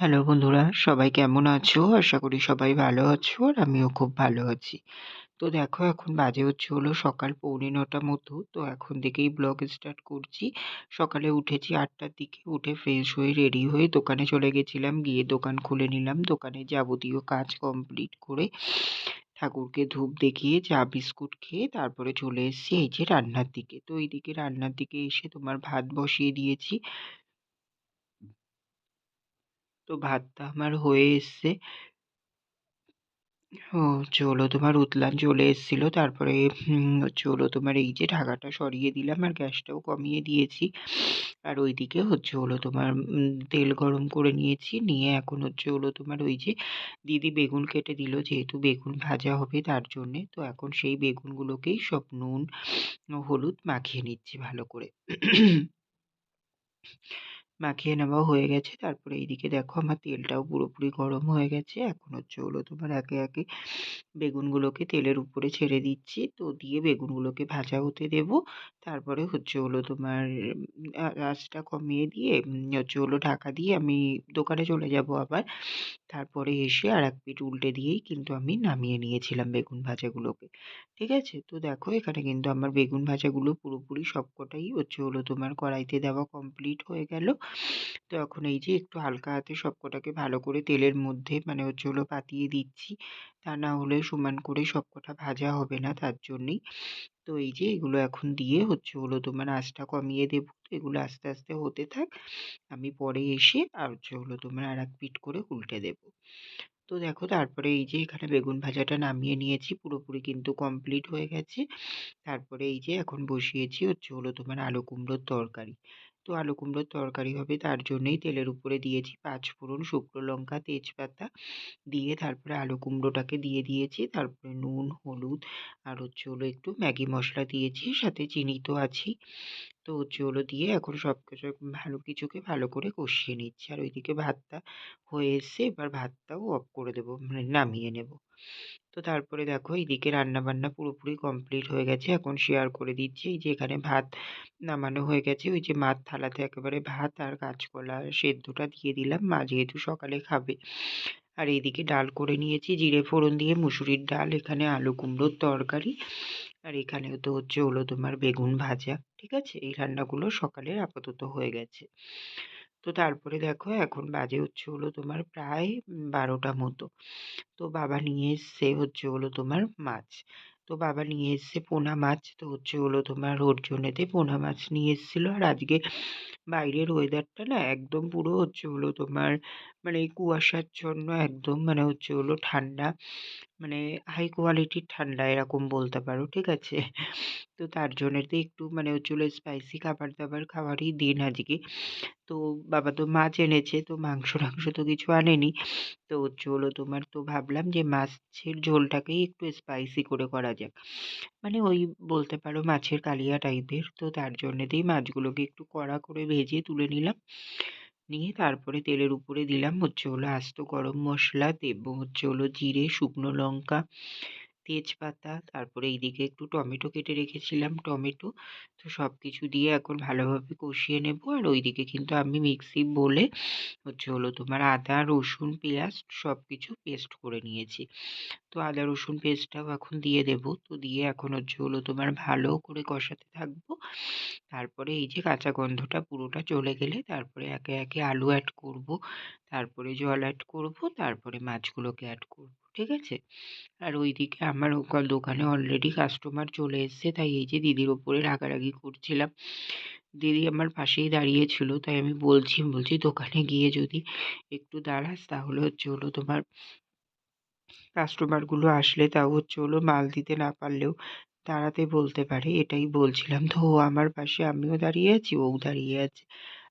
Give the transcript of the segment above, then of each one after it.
Hello বন্ধুরা, সবাই কেমন আছো? আশা করি সবাই ভালো আছো আর আমিও খুব ভালো আছি। তো দেখো এখন বাজে হচ্ছে হলো সকাল 9:45 মতো। তো এখন থেকেই ব্লগ স্টার্ট করছি। সকালে উঠেছি 8টার দিকে, উঠে ফ্রেশ হয়ে রেডি হয়ে দোকানে চলে গেছিলাম। গিয়ে দোকান খুলে নিলাম। দোকানের যাবতীয় কাজ কমপ্লিট করে ঠাকুরকে ধূপ দেখিয়ে চা বিস্কুট খেয়ে তারপরে চলে এসেছি এই যে রান্নার দিকে। তো এইদিকে রান্নার দিকে এসে তোমার ভাত বসিয়ে দিয়েছি। তো ভাতটা আমার হয়ে এসছে। হচ্ছে হলো তোমার উতলান চলে এসেছিল। তারপরে হচ্ছে হলো তোমার এই যে ঢাকাটা সরিয়ে দিলাম আর গ্যাসটাও কমিয়ে দিয়েছি। আর ওইদিকে হচ্ছে হলো তোমার তেল গরম করে নিয়েছি। নিয়ে এখন হচ্ছে হলো তোমার ওই যে দিদি বেগুন কেটে দিল, যেহেতু বেগুন ভাজা হবে তার জন্যে। তো এখন সেই বেগুনগুলোকেই সব নুন, হলুদ মাখিয়ে নিচ্ছি ভালো করে। মাখিয়ে নেওয়া হয়ে গেছে। তারপরে এইদিকে দেখো আমার তেলটাও পুরোপুরি গরম হয়ে গেছে। এখন হচ্ছে হলো তোমার একে, একে বেগুনগুলোকে তেলের উপরে ছেড়ে দিচ্ছি। তো দিয়ে বেগুনগুলোকে ভাজা হতে দেব। তারপরে হচ্ছে হলো তোমার আঁচটা কমিয়ে দিয়ে হচ্ছে হলো ঢাকা দিয়ে আমি দোকানে চলে যাব আবার। তারপরে এসে আরেক পিঠ উল্টে দিয়েই কিন্তু আমি নামিয়ে নিয়েছিলাম বেগুন ভাজাগুলোকে। ঠিক আছে? তো দেখো এখানে কিন্তু আমার বেগুন ভাজাগুলো পুরোপুরি সবকটাই হচ্ছে হলো তোমার কড়াইতে দেওয়া কমপ্লিট হয়ে গেল। তো এখন এই যে একটু হালকা হাতে সবকটাকে ভালো করে তেলের মধ্যে মানে হচ্ছে হলো পাতিয়ে দিচ্ছি। তা না হলে সমান করে সবকটা ভাজা হবে না, তার জন্যেই। তো এই যে এগুলো এখন দিয়ে হচ্ছে হলো তোমার আঁচটা কমিয়ে দেব। তো এগুলো আস্তে, আস্তে হতে থাক। আমি পরে এসে আর হচ্ছে হলো তোমার আরেক পিঠ করে উল্টে দেব। তো দেখো তারপরে এই যে এখানে বেগুন ভাজাটা নামিয়ে নিয়েছি। পুরোপুরি কিন্তু কমপ্লিট হয়ে গেছে। তারপরে এই যে এখন বসিয়েছি হচ্ছে হলো তোমার আলু কুমড়োর তরকারি। তো আলু কুমড়োর তরকারি হবে তার জন্যেই তেলের উপরে দিয়েছি 5 ফোড়ন, শুকনো লঙ্কা, তেজপাতা দিয়ে তারপরে আলু কুমড়োটাকে দিয়ে দিয়েছি। তারপরে নুন, হলুদ আর হচ্ছে হলো একটু ম্যাগি মসলা দিয়েছি। সাথে চিনি তো আছেই। তো হচ্ছে হলো দিয়ে এখন সবকিছু ভালো কিছুকে ভালো করে কষিয়ে নিচ্ছি। আর ওইদিকে ভাতটা হয়ে এসছে। এবার ভাতটাও অফ করে দেবো, মানে নামিয়ে নেব। তো তারপরে দেখো এইদিকে রান্নাবান্না পুরোপুরি কমপ্লিট হয়ে গেছে। এখন শেয়ার করে দিচ্ছি এই যে এখানে ভাত নামানো হয়ে গেছে। ওই যে মার থালাতে একেবারে ভাত আর কাঁচকলা সেদ্ধটা দিয়ে দিলাম। মা যেহেতু সকালে খাবে। আর এইদিকে ডাল করে নিয়েছি জিরে ফোড়ন দিয়ে, মুসুরির ডাল, এখানে আলু কুমড়োর তরকারি আর এখানেও তো হচ্ছে হলো তোমার বেগুন ভাজা। ঠিক আছে? এই রান্নাগুলো সকালের আপাতত হয়ে গেছে। তো তারপরে দেখো এখন বাজে হচ্ছে হলো তোমার প্রায় 12টা মতো। তো বাবা নিয়ে এসছে হচ্ছে হলো তোমার মাছ। তো বাবা নিয়ে এসছে পোনা মাছ। তো হচ্ছে হলো তোমার ওর জন্যেতে পোনা মাছ নিয়ে এসেছিল। আর আজকে বাইরের ওয়েদারটা না একদম পুরো হচ্ছে হলো তোমার মানে এই কুয়াশাচ্ছন্ন একদম মানে হচ্ছে হলো ঠান্ডা, মানে হাই কোয়ালিটির ঠান্ডা এরকম বলতে পারো। ঠিক আছে? তো তার জন্যেতে একটু মানে হচ্ছে হলো স্পাইসি খাবার-দাবার খাওয়ারই দিন আজকে। তো বাবা তো মাছ এনেছে, তো মাংস-টাংস তো কিছু আনেনি। তো হচ্ছে হলো তোমার তো ভাবলাম যে মাছের ঝোলটাকেই একটু স্পাইসি করে করা যাক। মানে ওই বলতে পারো মাছের কালিয়া টাইপের। তো তার জন্যেতেই মাছগুলোকে একটু কড়া করে ভেজে তুলে নিলাম। নিয়ে তারপরে তেলের উপরে দিলাম হচ্ছে হলো আস্ত গরম মসলা, দেব হচ্ছে হলো জিরে, শুকনো লঙ্কা, তেজপাতা, তারপরে এইদিকে একটু টমেটো কেটে রেখেছিলাম, টমেটো। তো সবকিছু দিয়ে এখন ভালোভাবে কষিয়ে নেব। আর ওইদিকে কিন্তু আমি মিক্সি বলে হচ্ছে হলো তোমার আদা, রসুন, পেঁয়াজ সবকিছু পেস্ট করে নিয়েছি। তো আদা রসুন পেস্টটাও এখন দিয়ে দেব। তো দিয়ে এখন হচ্ছে হলো তোমার ভালো করে কষাতে থাকবো। তারপরে এই যে কাঁচা গন্ধটা পুরোটা চলে গেলে তারপরে একে, একে আলু অ্যাড করব। তারপরে জল অ্যাড করব। তারপরে মাছগুলোকে অ্যাড করব। ঠিক আছে? আর ওইদিকে আমার দোকানে অলরেডি কাস্টমার চলে এসছে। তাই এই যে দিদির ওপরে রাগারাগি করছিলাম। দিদি আমার পাশেই দাঁড়িয়ে ছিল। তাই আমি বলছি, "দোকানে গিয়ে যদি একটু দাঁড়াস তাহলে হচ্ছে হলো তোমার কাস্টমারগুলো আসলে তাও হচ্ছে হলো মাল দিতে না পারলেও দাঁড়াতে বলতে পারে।" এটাই বলছিলাম। তো ও আমার পাশে, আমিও দাঁড়িয়ে আছি, ওও দাঁড়িয়ে আছে।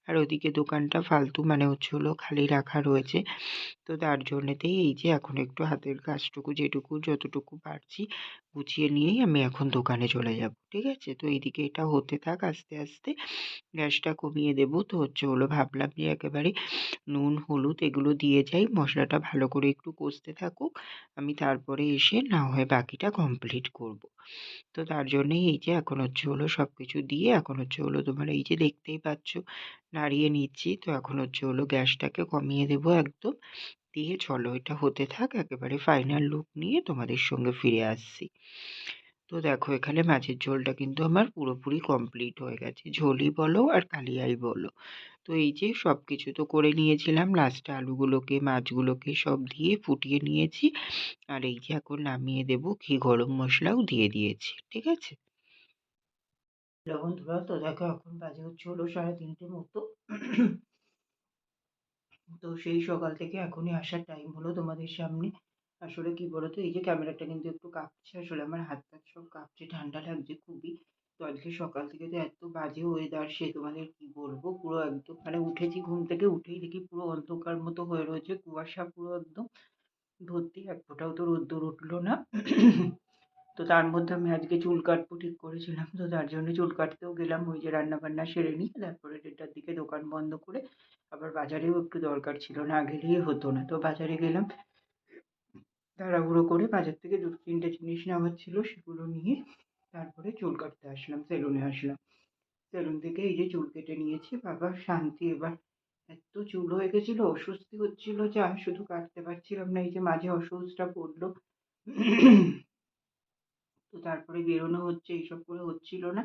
আর ওদিকে দোকানটা ফালতু মানে হচ্ছে হলো খালি রাখা রয়েছে। তো তার জন্যেতেই এই যে এখন একটু হাতের কাজটুকু যেটুকু যতটুকু পারছি গুছিয়ে নিয়েই আমি এখন দোকানে চলে যাব। ঠিক আছে? তো এইদিকে এটা হতে থাক আস্তে, আস্তে। গ্যাসটা কমিয়ে দেব। তো হচ্ছে হলো ভাবলাম যে একেবারে নুন, হলুদ এগুলো দিয়ে যাই। মশলাটা ভালো করে একটু কষতে থাকুক। আমি তারপরে এসে না হয় বাকিটা কমপ্লিট করব। তো তার জন্যেই এই যে এখন হচ্ছে হলো সবকিছু দিয়ে এখন হচ্ছে হলো তোমার এই যে দেখতেই পাচ্ছ নাড়িয়ে নিচ্ছি। তো এখন গ্যাসটাকে কমিয়ে দেবো একদম। দিয়ে চলো এটা হতে থাক, একেবারে ফাইনাল লুক নিয়ে তোমাদের সঙ্গে ফিরে আসছি। তো দেখো এখানে মাছের ঝোলটা কিন্তু আমার পুরোপুরি কমপ্লিট হয়ে গেছে, ঝোলই বলো আর কালিয়াই বলো। তো এই যে সব কিছু তো করে নিয়েছিলাম, লাস্টে আলুগুলোকে মাছগুলোকে সব দিয়ে ফুটিয়ে নিয়েছি। আর এই যে এখন নামিয়ে দেবো, ঘি গরম মশলাও দিয়ে দিয়েছি, ঠিক আছে। বন্ধুরা, তো দেখো এখন বাজে হলো 3:30 মতো। তো সেই সকাল থেকে এখনই আসার টাইম হলো তোমাদের সামনে। আসলে কি বলতো, এই যে ক্যামেরাটা কিন্তু একটু কাঁপছে, আসলে আমার হাত পা সব কাঁপছে, ঠান্ডা লাগছে খুবই। তো আজকে সকাল থেকে তো এত বাজে ওয়েদার, সে তোমাদের কি বলবো, পুরো একদম মানে উঠেছি ঘুম থেকে, উঠেই দেখি পুরো অন্ধকার মতো হয়ে রয়েছে, কুয়াশা পুরো একদম ভর্তি, এক ফোঁটাও তো রোদ্দুর উঠলো না। তো তার মধ্যে আমি আজকে চুল কাটবো ঠিক করেছিলাম, তো তার জন্য চুল কাটতেও গেলাম, ওই যে রান্না বান্না সেরে নিয়ে তারপরে 1:30টার দিকে দোকান বন্ধ করে। আবার বাজারেও একটু দরকার ছিল, না গেলেই হতো না, তো বাজারে গেলাম তাড়াহুড়ো করে। বাজার থেকে 2-3টে জিনিস নেওয়ার ছিল, সেগুলো নিয়ে তারপরে চুল কাটতে আসলাম, সেলুনে আসলাম। সেলুন থেকে এই যে চুল কেটে নিয়েছি, বাবা শান্তি এবার। এত চুল হয়ে গেছিল, অস্বস্তি হচ্ছিল যা, শুধু কাটতে পারছিলাম না, এই যে মাঝে অসুস্থটা পড়লো। তো তারপরে বেরোনো হচ্ছে, এইসব করে হচ্ছিল না।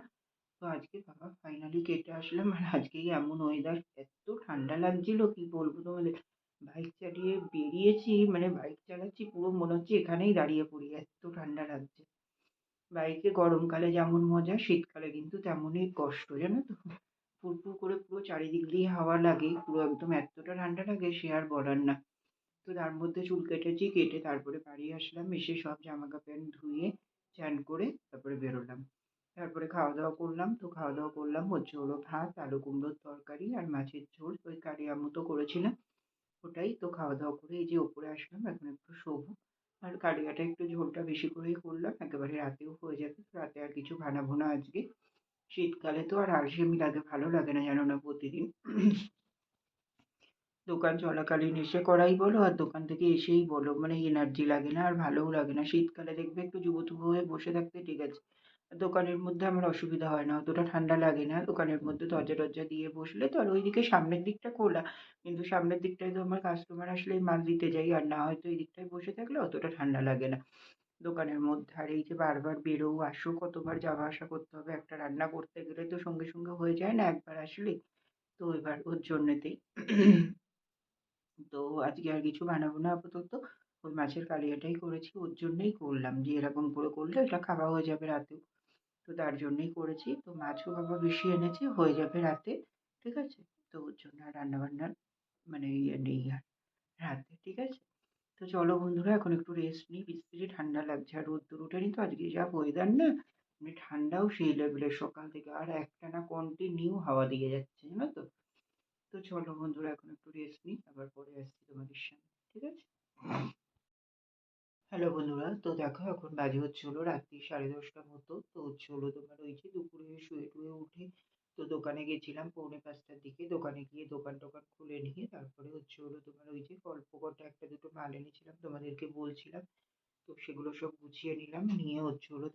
তো আজকে বাবা ফাইনালি কেটে আসলাম, আর আজকেই এমন ওয়েদার, এত ঠান্ডা লাগছিল কি বলবো তোমাদের। বাইক চালিয়ে বেরিয়েছি, মানে বাইক চালাচ্ছি পুরো মনে হচ্ছে এখানেই দাঁড়িয়ে পড়ি, এত ঠান্ডা লাগছে। বাইকে গরমকালে যেমন মজা, শীতকালে কিন্তু তেমনই কষ্ট, জানো তো। ফুরফুর করে পুরো চারিদিক দিয়ে হাওয়া লাগে, পুরো একদম এতটা ঠান্ডা লাগে সে আর বলার না। তো তার মধ্যে চুল কেটেছি, কেটে তারপরে বাড়ি আসলাম, এসে সব জামা কাপড় ধুয়ে চান করে তারপরে বেরোলাম। তারপরে খাওয়া দাওয়া করলাম, তো খাওয়া দাওয়া করলাম হলো ভাত, আলু কুমড়োর তরকারি আর মাছের ঝোল, ওই কালিয়া মতো করেছিলাম ওটাই। তো খাওয়া দাওয়া করে এই যে ওপরে আসলাম, এখন একটু শোবো। আর কালিয়াটা একটু ঝোলটা বেশি করেই করলাম, একেবারে রাতেও হয়ে যাবে, রাতে আর কিছু বানাবো না আজকে। শীতকালে তো আর আলসেমি লাগে, ভালো লাগে না জানো না প্রতিদিন। দোকান চলাকালীন এসে করাই বলো আর দোকান থেকে এসেই বলো, মানে এনার্জি লাগে না আর ভালোও লাগে না। শীতকালে দেখবে একটু যুবথুবু হয়ে বসে থাকতে ঠিক আছে, আর দোকানের মধ্যে আমার অসুবিধা হয় না, অতটা ঠান্ডা লাগে না। দোকানের মধ্যে দরজা টরজা দিয়ে বসলে তো, আর ওইদিকে সামনের দিকটা খোলা, কিন্তু সামনের দিকটায় তো আমার কাস্টমার আসলেই মাল দিতে যাই, আর না হয়তো এই দিকটায় বসে থাকলে অতটা ঠান্ডা লাগে না দোকানের মধ্যে। আর এই যে বারবার বেরো আসো, কতবার যাওয়া আসা করতে হবে, একটা রান্না করতে গেলে তো সঙ্গে সঙ্গে হয়ে যায় না একবার আসলেই। তো এবার ওর জন্যেতেই তো আজকে আর কিছু বানাবো না আপাতত। ওই মাছের কালিয়াটাই করেছি, ওর জন্যই করলাম যে এরকম করে করলে এটা খাওয়া হয়ে যাবে রাতেও। তো তার জন্যই করেছি। তো মাছও বাবা বেশি এনেছে, হয়ে যাবে রাতে। ঠিক আছে? তো ওর জন্য আর রান্নাবান্নার মানে ইয়ে নেই আর রাতে। ঠিক আছে? তো চলো বন্ধুরা, এখন একটু রেস্ট নিই। বিস্তৃতি ঠান্ডা লাগছে, আর রোদ্দুর ওঠেনি তো আজকে, যা ওয়েদার না, মানে ঠান্ডাও সেই লেভেলের সকাল থেকে, আর একটানা কন্টিনিউ হাওয়া দিয়ে যাচ্ছে, জানো তো। তো চলো বন্ধুরা, এখন একটু রেস্ট নিই, আবার পরে আসছি তোমাদের সামনে। ঠিক আছে? হ্যালো বন্ধুরা, তো দেখো এখন বাজে রাত্রি 10:30 মতো। তো তোমার ওই যে দুপুরে শুয়ে টুয়ে উঠে তো দোকানে গেছিলাম 4:45টার দিকে। দোকানে গিয়ে দোকান টোকান খুলে নিয়ে তারপরে তোমার ওই যে অল্প কটা একটা দুটো মাল এনেছিলাম, তোমাদেরকে বলছিলাম। তো সেগুলো সব গুছিয়ে নিলাম, নিয়ে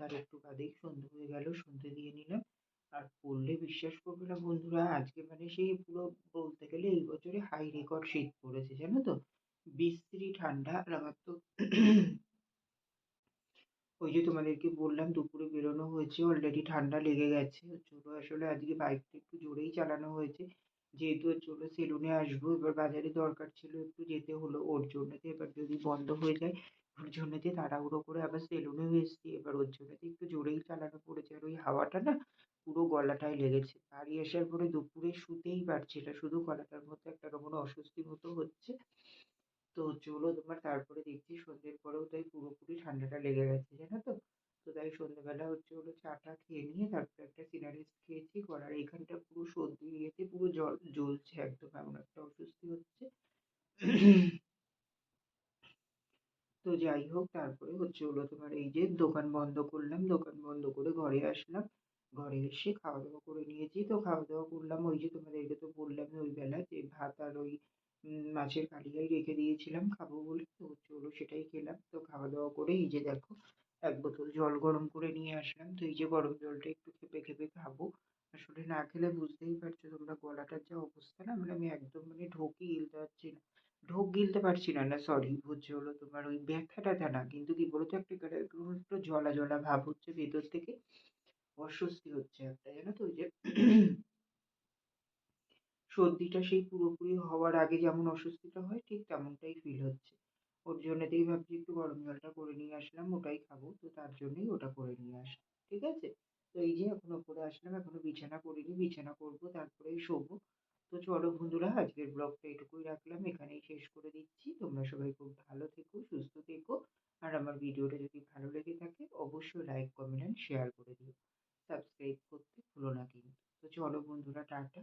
তার একটু বাদেই সন্ধে হয়ে গেল, সন্ধে দিয়ে নিলাম। আর পড়লে বিশ্বাস করবে না বন্ধুরা, আজকে মানে সেই পুরো বলতে গেলে এই বছরে হাই রেকর্ড শীত পড়েছে, জানো তো। বিশ্রী ঠান্ডা। আর আমার তো ওই যে তোমাদেরকে বললাম দুপুরে বেরোনো হয়েছে, অলরেডি ঠান্ডা লেগে গেছে। আসলে আজকে বাইকটা একটু জোরেই চালানো হয়েছে, যেহেতু সেলুনে আসবো, এবার বাজারে দরকার ছিল, একটু যেতে হলো ওর জন্যতে। এবার যদি বন্ধ হয়ে যায়, ওর জন্যতে তাড়াহুড়ো করে আবার সেলুনেও এসেছি, এবার ওর জন্যতে একটু জোরেই চালানো পড়েছে। আর ওই হাওয়াটা না পুরো গলাটায় লেগেছে, বাড়ি আসার পরে দুপুরে শুতেই পারছি না, শুধু গলাটার মধ্যে একটা কেমন অস্বস্তি মতো হচ্ছে। তো তোমার তারপরে দেখছি সন্ধ্যের পরেও তাই পুরোপুরি ঠান্ডাটা লেগে গেছে, জানো তো। তো তাই সন্ধ্যেবেলা চা টা খেয়ে নিয়ে তারপরে একটা সিনারিস্ট খেয়েছি, গলার এইখানটা পুরো সর্দি ইয়েতে পুরো জল জ্বলছে একদম, এমন একটা অস্বস্তি হচ্ছে। তো যাই হোক, তারপরে তোমার এই যে দোকান বন্ধ করলাম, দোকান বন্ধ করে ঘরে আসলাম। ঘরে এসে খাওয়া দাওয়া করে নিয়েছি, তো খাওয়া দাওয়া করলাম ওই যে তোমাদেরকে তো বললাম ওই বেলা যে ভাত আর ওই মাছের কালিয়াই রেখে দিয়েছিলাম খাবো বলে। তো সেটাই খেলাম। তো খাওয়া দাওয়া করে এই যে দেখো 1 বোতল জল গরম করে নিয়ে আসলাম, তো এই যে গরম জলটা একটু খেপে খেপে খাবো। আসলে না খেলে বুঝতেই পারছো তোমরা গলাটার যা অবস্থা না, মানে আমি একদম মানে ঢোকই গিলতে পারছি না। ঢোক গিলতে পারছি না, না সরি হচ্ছে হলো তোমার ওই ব্যথা-ট্যাথা না। কিন্তু কি বলতো একটা কেমন একটু জলা, জলা ভাব হচ্ছে ভেতর থেকে। অস্বস্তি হচ্ছে একটা জানো তো? ওই যে সর্দিটা সেই পুরোপুরি হওয়ার আগে যেমন অস্বস্তিটা হয় ঠিক তেমনটাই ফিল হচ্ছে। ওর জন্যেতেই ভাবছি একটু গরম জলটা করে নিয়ে আসলাম, ওটাই খাবো। তো তার জন্যই ওটা করে নিয়ে আসা। ঠিক আছে? তো এই যে এখন ওপরে আসলাম, এখনো বিছানা করিনি, বিছানা করবো তারপরেই শোবো। তো চলো বন্ধুরা আজকের ব্লগটা এটুকুই রাখলাম, এখানেই শেষ করে দিচ্ছি। তোমরা সবাই খুব ভালো থেকো, সুস্থ থেকো। আর আমার ভিডিওটা যদি ভালো লেগে থাকে অবশ্যই লাইক, কমেন্ট অ্যান্ড শেয়ার করে দিও। সাবস্ক্রাইব করতে ভুলো না কিন্তু। তো চলো বন্ধুরা টাটা।